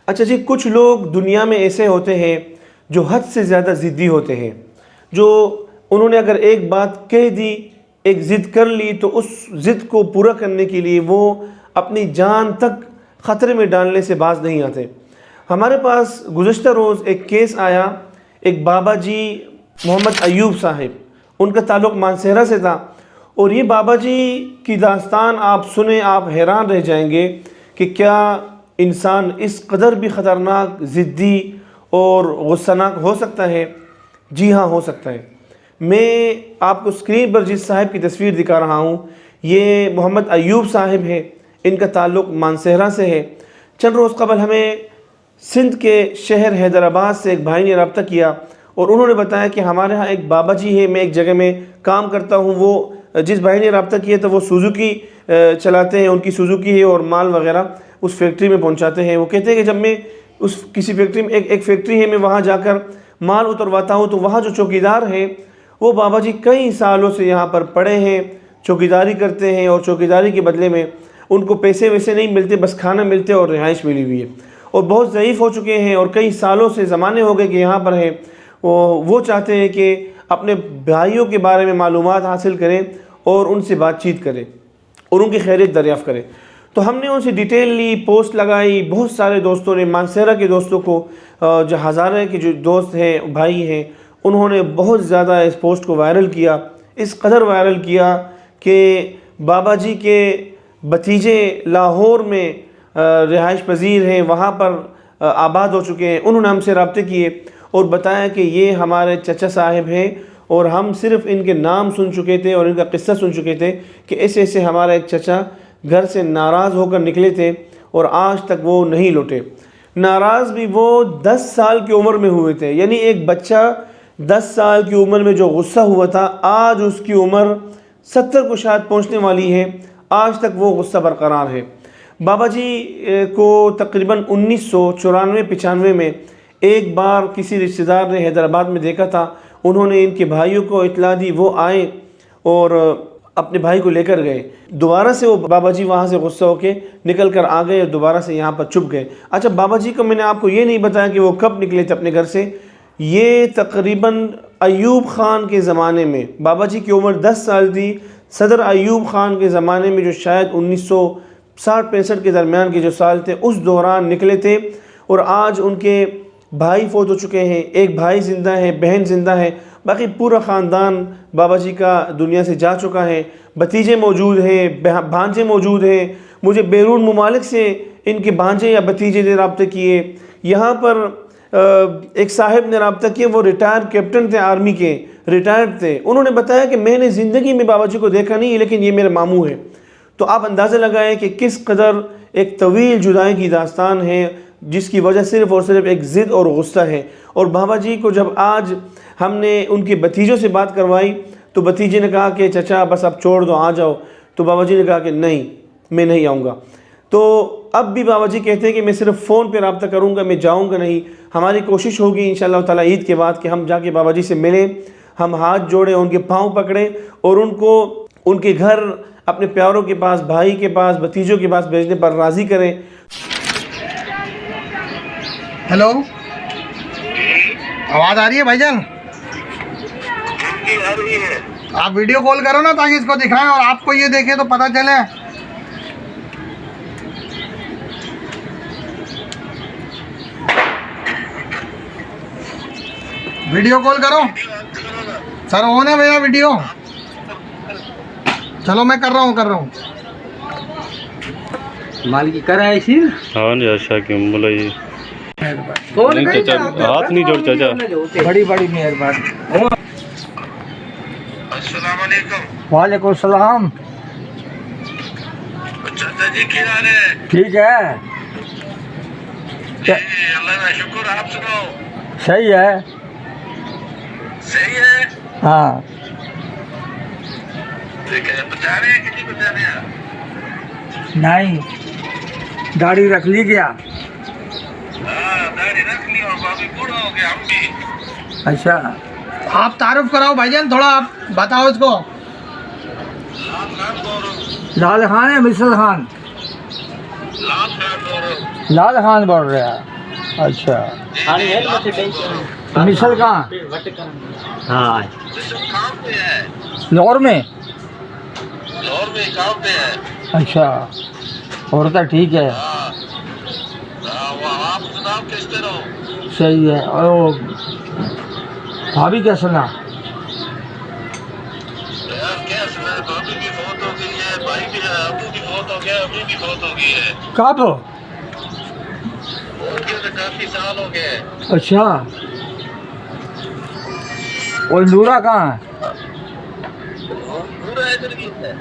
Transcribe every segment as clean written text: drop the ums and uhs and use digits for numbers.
अच्छा जी, कुछ लोग दुनिया में ऐसे होते हैं जो हद से ज़्यादा ज़िद्दी होते हैं, जो उन्होंने अगर एक बात कह दी, एक ज़िद कर ली, तो उस ज़िद को पूरा करने के लिए वो अपनी जान तक ख़तरे में डालने से बाज नहीं आते। हमारे पास गुज़श्ता रोज़ एक केस आया, एक बाबा जी मोहम्मद अयूब साहिब, उनका ताल्लुक़ मानसहरा से था। और ये बाबा जी की दास्तान आप सुने, आप हैरान रह जाएंगे कि क्या इंसान इस कदर भी ख़तरनाक, ज़िद्दी और गुस्सानाक हो सकता है। जी हाँ, हो सकता है। मैं आपको स्क्रीन पर जिस साहिब की तस्वीर दिखा रहा हूँ, ये मोहम्मद अयूब साहिब है। इनका ताल्लुक़ मानसहरा से है। चंद रोज़ कबल हमें सिंध के शहर हैदराबाद से एक भाई ने रब्ता किया और उन्होंने बताया कि हमारे यहाँ एक बाबा जी है, मैं एक जगह में काम करता हूँ। वो जिस भाई ने रब्ता किया था वो सुजुकी चलाते हैं, उनकी सुजुकी है और माल वगैरह उस फैक्ट्री में पहुँचाते हैं। वो कहते हैं कि जब मैं उस किसी फैक्ट्री में एक फैक्ट्री है, मैं वहाँ जाकर माल उतरवाता हूँ तो वहाँ जो चौकीदार हैं वो बाबा जी कई सालों से यहाँ पर पड़े हैं, चौकीदारी करते हैं और चौकीदारी के बदले में उनको पैसे वैसे नहीं मिलते, बस खाना मिलते और रिहाइश मिली हुई है और बहुत ज़ईफ़ हो चुके हैं और कई सालों से ज़माने हो गए कि यहाँ पर हैं। वो चाहते हैं कि अपने भाइयों के बारे में मालूमात हासिल करें और उनसे बातचीत करें और उनकी खैरियत दरियाफ़्त करें। तो हमने उनसे डिटेल ली, पोस्ट लगाई। बहुत सारे दोस्तों ने, मानसहरा के दोस्तों को, जो हज़ारे के जो दोस्त हैं, भाई हैं, उन्होंने बहुत ज़्यादा इस पोस्ट को वायरल किया। इस कदर वायरल किया कि बाबा जी के भतीजे लाहौर में रिहाइश पजीर हैं, वहाँ पर आबाद हो चुके हैं। उन्होंने हमसे रब्ते किए और बताया कि ये हमारे चचा साहिब हैं और हम सिर्फ़ इनके नाम सुन चुके थे और इनका किस्सा सुन चुके थे कि ऐसे ऐसे हमारा एक चचा घर से नाराज़ होकर निकले थे और आज तक वो नहीं लौटे। नाराज़ भी वो 10 साल की उम्र में हुए थे। यानी एक बच्चा 10 साल की उम्र में जो गुस्सा हुआ था, आज उसकी उम्र 70 को शायद पहुंचने वाली है, आज तक वो गुस्सा बरकरार है। बाबा जी को तकरीबन 1994-95 में एक बार किसी रिश्तेदार ने हैदराबाद में देखा था। उन्होंने इनके भाइयों को इत्तला दी, वो आए और अपने भाई को लेकर गए। दोबारा से वो बाबा जी वहाँ से गुस्सा होकर निकल कर आ गए और दोबारा से यहाँ पर छुप गए। अच्छा, बाबा जी को मैंने आपको ये नहीं बताया कि वो कब निकले थे अपने घर से। ये तकरीबन अयूब ख़ान के ज़माने में, बाबा जी की उम्र 10 साल थी, सदर अयूब ख़ान के ज़माने में, जो शायद 1960-65 के दरमियान के जो साल थे, उस दौरान निकले थे। और आज उनके भाई फौत हो चुके हैं, एक भाई ज़िंदा है, बहन ज़िंदा है, बाकी पूरा ख़ानदान बाबा जी का दुनिया से जा चुका है। भतीजे मौजूद हैं, भांजे मौजूद हैं। मुझे बैरून ममालिक से इनके भांजे या भतीजे ने रब्ता किए। यहाँ पर एक साहिब ने रब्ता किया, वो रिटायर्ड कैप्टन थे, आर्मी के रिटायर्ड थे। उन्होंने बताया कि मैंने ज़िंदगी में बाबा जी को देखा नहीं, लेकिन ये मेरे मामू है। तो आप अंदाज़ा लगाएं कि किस कदर एक तवील जुदाई की दास्तान है, जिसकी वजह सिर्फ़ और सिर्फ एक ज़िद और गुस्सा है। और बाबा जी को जब आज हमने उनके भतीजों से बात करवाई तो भतीजे ने कहा कि चचा बस अब छोड़ दो, आ जाओ। तो बाबा जी ने कहा कि नहीं, मैं नहीं आऊँगा। तो अब भी बाबा जी कहते हैं कि मैं सिर्फ़ फ़ोन पे रब्ता करूँगा, मैं जाऊँगा नहीं। हमारी कोशिश होगी इंशाअल्लाह ताला ईद के बाद कि हम जाके बाबा जी से मिलें, हम हाथ जोड़ें, उनके पाँव पकड़ें और उनको उनके घर, अपने प्यारों के पास, भाई के पास, भतीजों के पास भेजने पर राज़ी करें। हेलो, आवाज़ आ रही है भाईजान? आप वीडियो कॉल करो ना ताकि इसको दिखाएं और आपको ये देखे तो पता चले। वीडियो कॉल करो सर, ऑन है भैया वीडियो। चलो मैं कर रहा हूँ। मालिक कर रहा है इसी। हाँ नहीं, अच्छा क्यों बोला ये? कौन चाचा हाथ नहीं जोड़ चाचा। बड़ी बड़ी मेहरबानी। अस्सलाम वालेकुम। वालेकुम सलाम। चाचा जी क्या हाल है? ठीक है, अल्लाह का शुक्र। आप सुनाओ? सही है। सही है। हाँ, बचा रहे हैं कि नहीं बचा रहे हैं? नहीं दाढ़ी रख ली क्या? हाँ, दाढ़ी रख ली और बाकी बूढ़ा हो गया हम भी। अच्छा, आप तारुफ कराओ भाईजान, थोड़ा आप बताओ इसको। लाल खान बोलो। लाल खान है मिसल खान? लाल खान बोलो। लाल खान बोल रहे हैं। अच्छा, मिसल कहाँ? हाँ, काम पे है, लाहौर में। लाहौर में काम पे है। अच्छा, और तो ठीक है, वो आप जनाब कैसे रहो? सही है। और वो भाभी क्या सुना? यार क्या सुना, भाभी की फौत हो गई है, भाई की अबू की फौत हो गया, अम्मी की फौत हो गई है। कब? उनके तो काफी साल हो गए। अच्छा, और नूरा कहाँ है? पूरा इधर ही है,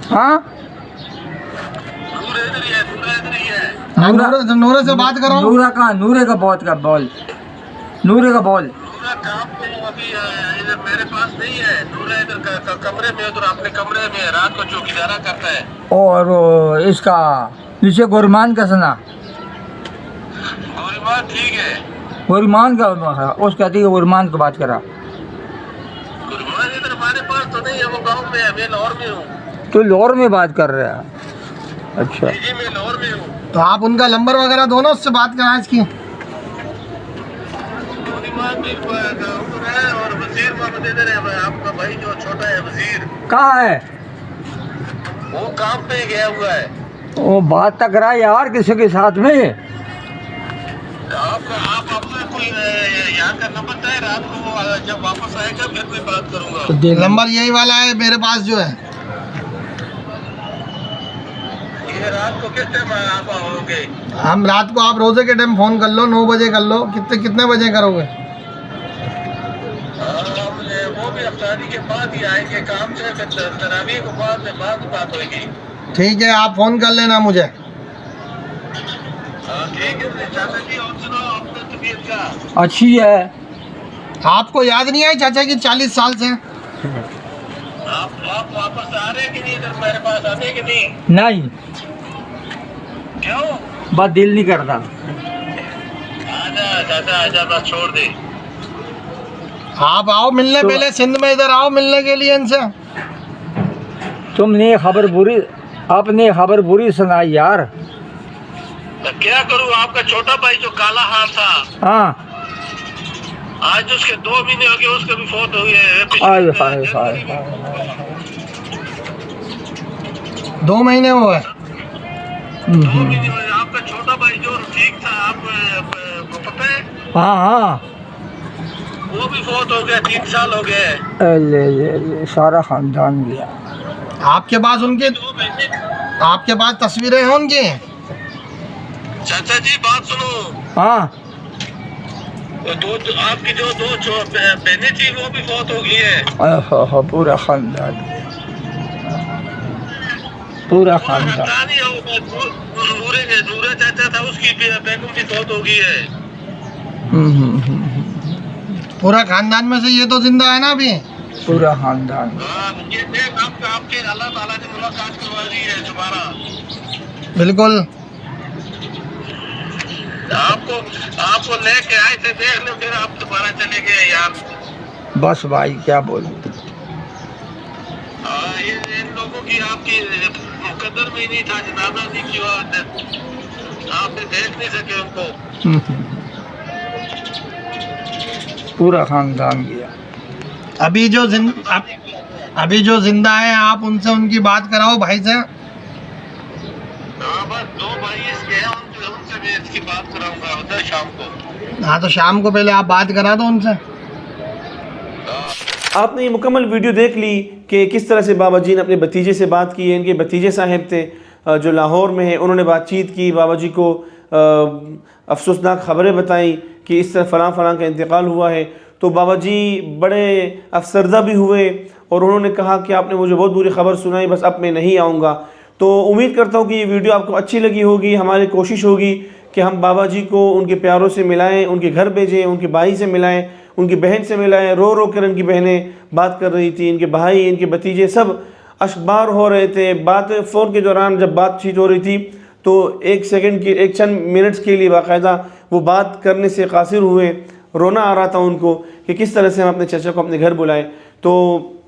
हाँ, पूरा इधर ही है, पूरा इधर ही है। नूरे से बात करो। नूरा कहाँ? नूरे का बहुत का बॉल, नूरे का बॉल। पूरा काम पे अभी इधर मेरे पास नहीं है, पूरा इधर कमरे में, उधर अपने कमरे में रात को चौकीदारा करता है। और वो इसका नीचे गुरमान का सुना? गोरीबान ठीक है, गुरमान का उस कहती है गुरमान को बात करा। गोरीबान इधर हमारे पास तो नहीं है, वो गाँव में है, मैं लाहौर में हूँ। तो लाहौर में बात कर रहे हैं? अच्छा, जी मैं लाहौर में हूँ। तो आप उनका नंबर वगैरह दो ना, उससे बात कराएं इसकी। गोरीबान भी उधर है और वजीर मोहम्मद इधर है, आपका भाई जो छोटा है वजीर, कहाँ है? वो काम पे गया हुआ है। वो बात तक रहा यार किसी के साथ में। आप अपना कोई यहाँ का नंबर है, रात को जब वापस आएगा फिर कोई बात करूँगा। तो देख नंबर यही वाला है मेरे पास जो है। ये रात को किस टाइम आप आओगे? हम रात को, आप रोजे के टाइम फोन कर लो, 9 बजे कर लो। कितने बजे करोगे? वो भी अफ्तारी के बाद ही आएंगे काम से, फिर तरावी को बाद में बात होगी। ठीक है, आप फोन कर लेना मुझे। ठीक है चाचा जी, और सुनाओ अपने तबीयत का? अच्छी है। आपको याद नहीं आई चाचा की 40 साल से? आप वापस आ रहे कि नहीं इधर मेरे पास आने कि नहीं? नहीं, क्यों? बस दिल नहीं करता। आजा चाचा आजा, बस छोड़ दे। आप आओ मिलने, तो- पहले सिंध में इधर आओ मिलने के लिए इनसे। तुमने खबर बुरी, आपने खबर बुरी सुनाई यार। तो क्या करूँ, आपका छोटा भाई जो काला हार था, हाँ, आज उसके 2 महीने हो गए, उसके भी फौत हो गए। आय हाय हाय हाय। 2 महीने हुए। 2 महीने हुए। आपका छोटा भाई जो ठीक था, आपको पता है, हाँ हाँ, वो भी फौत हो गया, 3 साल हो गए। ले सारा खानदान गया। आपके पास उनके, 2 महीने। आपके पास तस्वीरें हैं उनकी? चाचा जी बात सुनो, हाँ, आपकी जो 2 बहनें थी वो भी फौत हो गई है। पूरा खानदान, पूरा खानदान। खानदानी नूरे चाचा था, उसकी बेगम भी फौत हो गई है। पूरा खानदान में से ये तो जिंदा है ना अभी? पूरा खानदान। हाँ, ये देख आपके अल्लाह ताला ने मुलाकात करवा दी है दोबारा। बिल्कुल। आपको लेके आए थे देखने, फिर आप दोबारा चले गए यार। बस भाई क्या बोलूं। ये इन लोगों की आपकी मुकद्दर में ही नहीं था, जनाजा नहीं किया, आपने देख नहीं सके उनको। पूरा खानदान गया। अभी जो जिंदा है, आप उनसे उनकी बात कराओ भाई से। हाँ बस 2 भाई इसके हैं, उनसे भी इसकी बात कराऊंगा उधर शाम को। हाँ तो शाम को पहले आप बात करा दो उनसे। आपने ये मुकम्मल वीडियो देख ली कि किस तरह से बाबा जी ने अपने भतीजे से बात की है। इनके भतीजे साहब थे जो लाहौर में है, उन्होंने बातचीत की, बाबा जी को अफसोसनाक ख़बरें बताई कि इस तरह फ़लाँ का इंतकाल हुआ है। तो बाबा जी बड़े अफसरदा भी हुए और उन्होंने कहा कि आपने मुझे बहुत बुरी खबर सुनाई, बस अब मैं नहीं आऊँगा। तो उम्मीद करता हूँ कि ये वीडियो आपको अच्छी लगी होगी। हमारी कोशिश होगी कि हम बाबा जी को उनके प्यारों से मिलाएं, उनके घर भेजें, उनके भाई से मिलाएं, उनकी बहन से मिलाएं। रो रो कर इनकी बहनें बात कर रही थी, इनके भाई, इनके भतीजे सब अशबार हो रहे थे। बात फ़ोन के दौरान जब बातचीत हो रही थी तो एक चंद मिनट्स के लिए बाकायदा वो बात करने से कासिर हुए। रोना आ रहा था उनको कि किस तरह से हम अपने चाचा को अपने घर बुलाएं। तो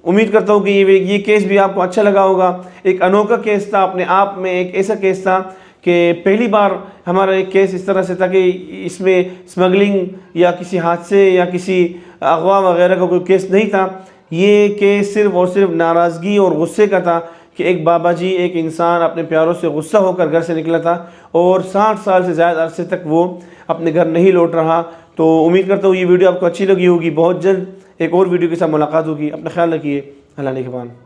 उम्मीद करता हूँ कि ये केस भी आपको अच्छा लगा होगा। एक अनोखा केस था, अपने आप में एक ऐसा केस था कि पहली बार हमारा एक केस इस तरह से था कि इसमें स्मगलिंग या किसी हादसे या किसी अगवा वगैरह का कोई केस नहीं था। ये केस सिर्फ़ और सिर्फ नाराज़गी और गुस्से का था कि एक बाबा जी, एक इंसान अपने प्यारों से गुस्सा होकर घर से निकला था और 60 साल से ज़्यादा अरसे तक वो अपने घर नहीं लौट रहा। तो उम्मीद करता हूँ ये वीडियो आपको अच्छी लगी होगी। बहुत जल्द एक और वीडियो के साथ मुलाकात होगी। अपना ख्याल रखिए। अल्लाह निगहबान।